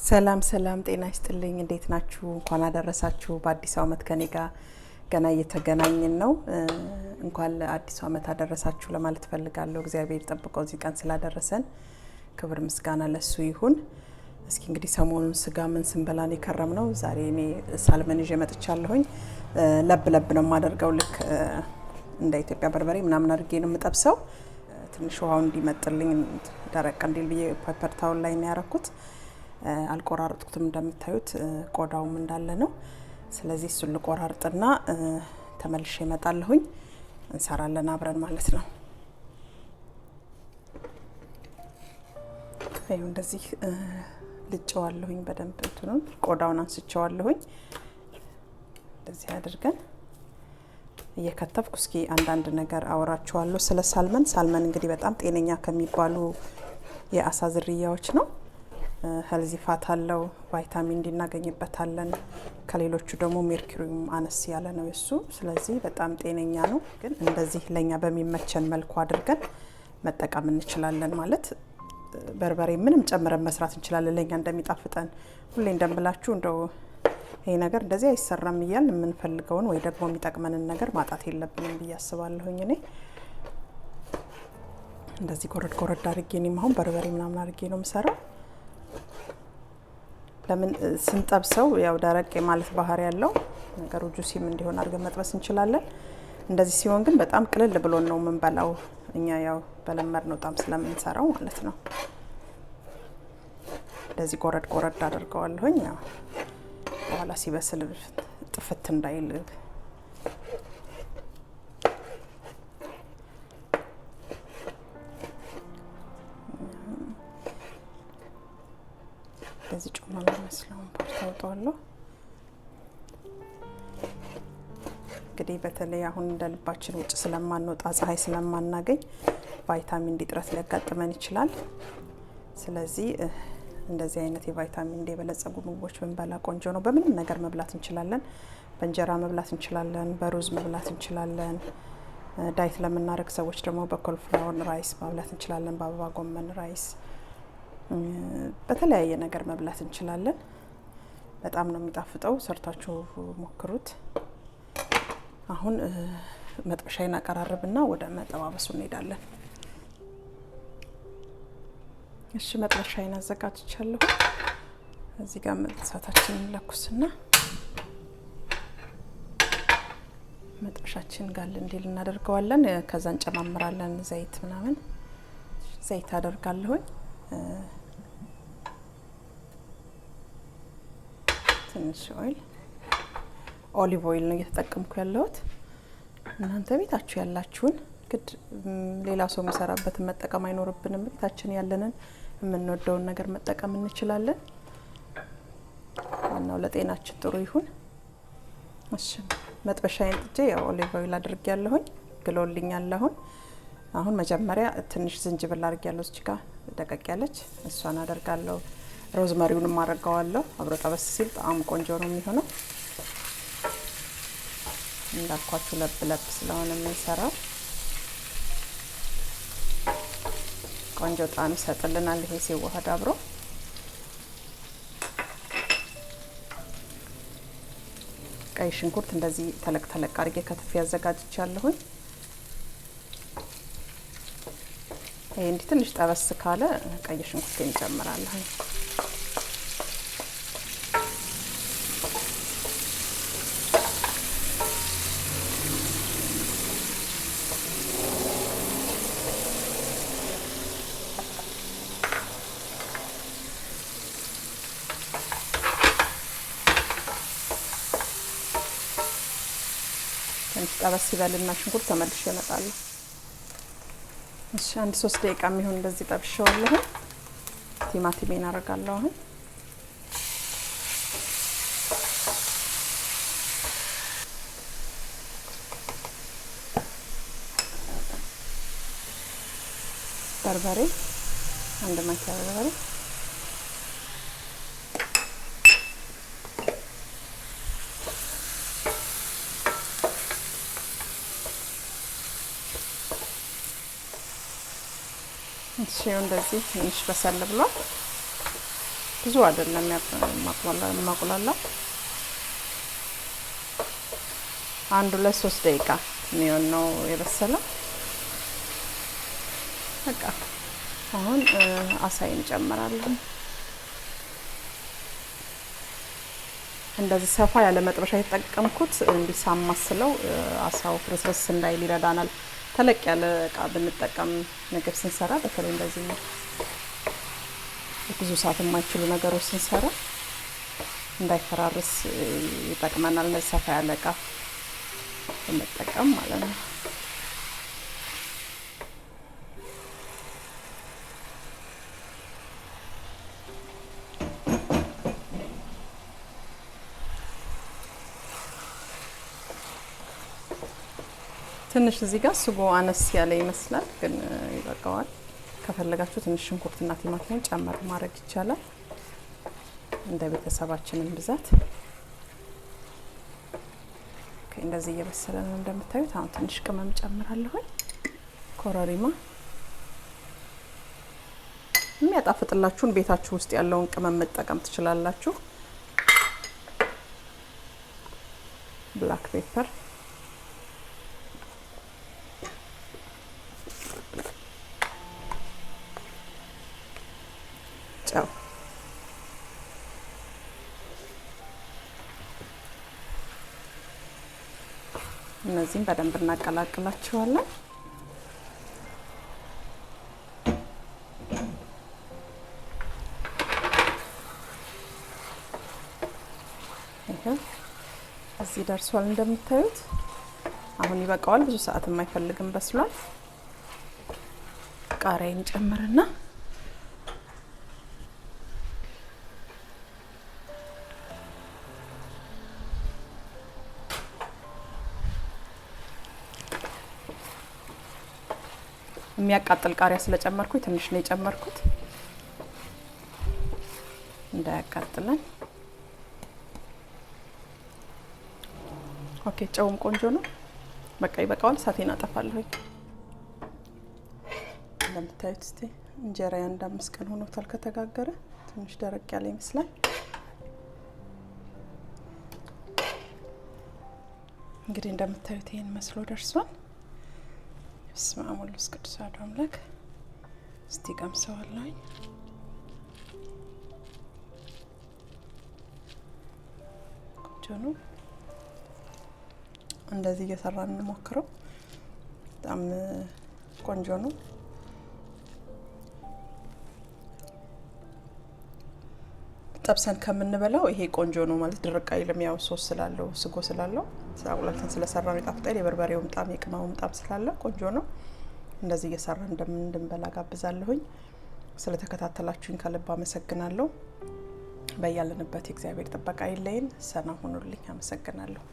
ሰላም ሰላም ጤና ይስጥልኝ እንዴት ናችሁ እንኳን አደረሳችሁ በአዲስ አመት ከኔ ጋር ገና እየተገናኘን ነው እንኳን ለአዲስ አመት አደረሳችሁ ለማለት ፈልጋለሁ እግዚአብሔር ይጠብቀው እዚህ ቀን ስላደረሰን ክብር ምስጋና ለሱ ይሁን እስኪ እንግዲህ ሰሞኑን ስጋ ምን ስንበላን ይከረምነው ዛሬ እኔ ሳልመን ይዤ መጥቻለሁኝ ለብልብ ነው ማደርገው ልክ እንደ ኢትዮጵያ በርበሬ ምናምን አድርጌ ነው የምጠብሰው ትንሽ ውሃው እንዲመጥልኝ ደረቅ እንዲል ብዬ ፔፐር ታውል ላይ ነው ያረኩት አልቆራረጥኩትም እንደምታዩት ቆዳውም እንዳለ ነው ስለዚህ እሱን ልቆራርጥና ተመልሼ እመጣለሁኝ እንሰራለን አብረን ማለት ነው አይ እንደዚህ ልጨዋለሁኝ በደንብ እንትኑን ቆዳውን አንስቼዋለሁኝ እንደዚህ አድርገን እየከተፍኩ እስኪ አንዳንድ ነገር አወራችኋለሁ ስለ ሳልመን እንግዲህ በጣም ጤነኛ ከሚባሉ የአሳ ዝርያዎች ነው ሄልዚ ፋት አለው ቫይታሚን ዲ እናገኝበታለን ከሌሎቹ ደግሞ ሜርኩሪም አነስ ያለ ነው እሱ ስለዚህ በጣም ጤነኛ ነው ግን እንደዚህ ለኛ በሚመቸን መልኩ አድርገን መጠቀም እንችላለን ማለት በርበሬ ምንም ጨምረን መስራት እንችላለን ለኛ እንደሚጣፍጠን ሁሌ እንደምብላችሁ እንደው ይሄ ነገር እንደዚህ አይሰራም ይያል የምንፈልገውን ወይ ደግሞ የሚጠቅመንን ነገር ማጣት የለብንም በያስባለሁኝ እኔ እንደዚህ ጎረድ አድርጌ ነው አሁን በርበሬ ምናምን አድርጌ ነው የምሰራው ለምን ስንጠብሰው ያው ደረቅ ማለት ባህሪ ያለው ነገሩ ጁሲም እንዲሆን አድርገን መጥበስ እንችላለን እንደዚህ ሲሆን ግን በጣም ቅልል ብሎ ነው የምንበላው እኛ ያው በለመድነው ጣም ስለምንሰራው ማለት ነው እንደዚህ ጎረድ አድርገዋለሁኝ ያው በኋላ ሲበስል ጥፍት እንዳይል እንደዚህ ጮማ መስለው ፖርታውጣለሁ እንግዲህ በተለይ አሁን እንደልባችን ውጭ ስለማንወጣ ፀሐይ ስለማናገኝ ቫይታሚን ዲ ጥረት ሊያጋጥመን ይችላል ስለዚህ እንደዚህ አይነት የቫይታሚን ዲ የበለጸጉ ምግቦች ብንበላ ቆንጆ ነው በምንም ነገር መብላት እንችላለን በእንጀራ መብላት እንችላለን በሩዝ መብላት እንችላለን ዳይት ለምናረግ ሰዎች ደግሞ በኮልፍላወር ራይስ መብላት እንችላለን በአበባ ጎመን ራይስ በተለያየ ነገር መብላት እንችላለን በጣም ነው የሚጣፍጠው ሰርታችሁ ሞክሩት አሁን መጥበሻዬን አቀራርብና ወደ መጠባበሱ እንሄዳለን እሺ መጥበሻዬን አዘጋጅቻለሁ እዚህ ጋር መጥበሳታችንን ለኩስና መጥበሻችን ጋር እንዲል እናደርገዋለን ከዛ እንጨማምራለን ዘይት ምናምን ዘይት አደርጋለሁ ትንሽ ኦሊቭ ኦይል ነው እየተጠቀምኩ ያለሁት እናንተ ቤታችሁ ያላችሁን ግድ ሌላ ሰው መሰራበት መጠቀም አይኖርብንም ቤታችን ያለንን የምንወደውን ነገር መጠቀም እንችላለን እና ለጤናችን ጥሩ ይሁን እሺ መጥበሻዬን ጥጄ ያው ኦሊቭ ኦይል አድርጌያለሁኝ ግሎልኛል አሁን መጀመሪያ ትንሽ ዝንጅብል አድርጌያለሁ እዚህ ጋር ደቀቅ ያለች እሷን አደርጋለሁ ሮዝመሪውንም አደርጋለሁ አብሮ ጠበስ ሲል ጣም ቆንጆ ነው የሚሆነው እንዳልኳችሁ ለብልብ ስለሆነ የምንሰራው ቆንጆ ጣም ይሰጥልናል ይሄ ሲዋሃድ አብሮ ቀይ ሽንኩርት እንደዚህ ተለቅ አድርጌ ከትፌ ያዘጋጅቻለሁ ይሄ እንዲህ ትንሽ ጠበስ ካለ ቀይ ሽንኩርት እንጨምራለን ጠበስ ይበልና ሽንኩርት ተመልሼ እመጣለሁ እሺ አንድ 3 ደቂቃ የሚሆን እንደዚህ ጠብሼዋለሁ ቲማቲሜን አደርጋለሁ አሁን በርበሬ አንድ ማንኪያ በርበሬ እሺ እንደዚህ ትንሽ በሰል ብሏል ብዙ አይደለም ማቁላላ አንድ 2-3 ደቂቃ ነው የበሰለው። በቃ አሁን አሳይን ጨምራለሁ። እንደዚህ ሰፋ ያለ መጥበሻ የተጠቀምኩት እንዲሳማስለው አሳው ፍርስርስ እንዳይል ይረዳናል። ተለቅ ያለ እቃ ብንጠቀም ምግብ ስንሰራ በተለይ እንደዚህ ብዙ ሰዓት የማይችሉ ነገሮች ስንሰራ እንዳይፈራርስ ይጠቅመናል። ሰፋ ያለ እቃ እንጠቀም ማለት ነው። ትንሽ እዚህ ጋር ስጎ አነስ ያለ ይመስላል ግን ይበቃዋል። ከፈለጋችሁ ትንሽ ሽንኩርትና ቲማቲም ጨመር ማድረግ ይቻላል እንደ ቤተሰባችንን ብዛት። እንደዚህ እየበሰለ ነው እንደምታዩት። አሁን ትንሽ ቅመም ጨምራለሁ። ኮረሪማ የሚያጣፍጥላችሁን ቤታችሁ ውስጥ ያለውን ቅመም መጠቀም ትችላላችሁ። ብላክ ፔፐር፣ ጨው፣ እነዚህን በደንብ እናቀላቅላቸዋለን። እዚህ ደርሷል እንደምታዩት። አሁን ይበቃዋል። ብዙ ሰዓት የማይፈልግም በስሏል። ቃሪያን ጨምርና የሚያቃጥል ቃሪያ ስለጨመርኩኝ ትንሽ ነው የጨመርኩት እንዳያቃጥለን። ኦኬ ጨውም ቆንጆ ነው። በቃ ይበቃዋል። ሳቴን አጠፋለሁ። እንደምታዩት እስቲ እንጀራ አንድ 5 ቀን ሆኖታል ከተጋገረ። ትንሽ ደረቅ ያለ ይመስላል። እንግዲህ እንደምታዩት ይሄን መስሎ ደርሷል። በስመ አብ ወወልድ ወመንፈስ ቅዱስ አሐዱ አምላክ። እስቲ ቀምሰዋለሁ። ቆንጆ ነው። እንደዚህ እየሰራን እንሞክረው። በጣም ቆንጆ ነው። ጠብሰን ከምንበላው ይሄ ቆንጆ ነው ማለት ድርቅ አይልም። ያው ሶስ ስላለው ስጎ ስላለው ሳቁላልተን ስለሰራን ይጣፍጣል። የበርበሬውም ጣም የቅመሙም ጣም ስላለ ቆንጆ ነው። እንደዚህ እየሰራን እንድንበላ ጋብዛለሁኝ። ስለተከታተላችሁኝ ከልብ አመሰግናለሁ። በያለንበት እግዚአብሔር ጥበቃ ይለየን። ሰላም ሁኑልኝ። አመሰግናለሁ።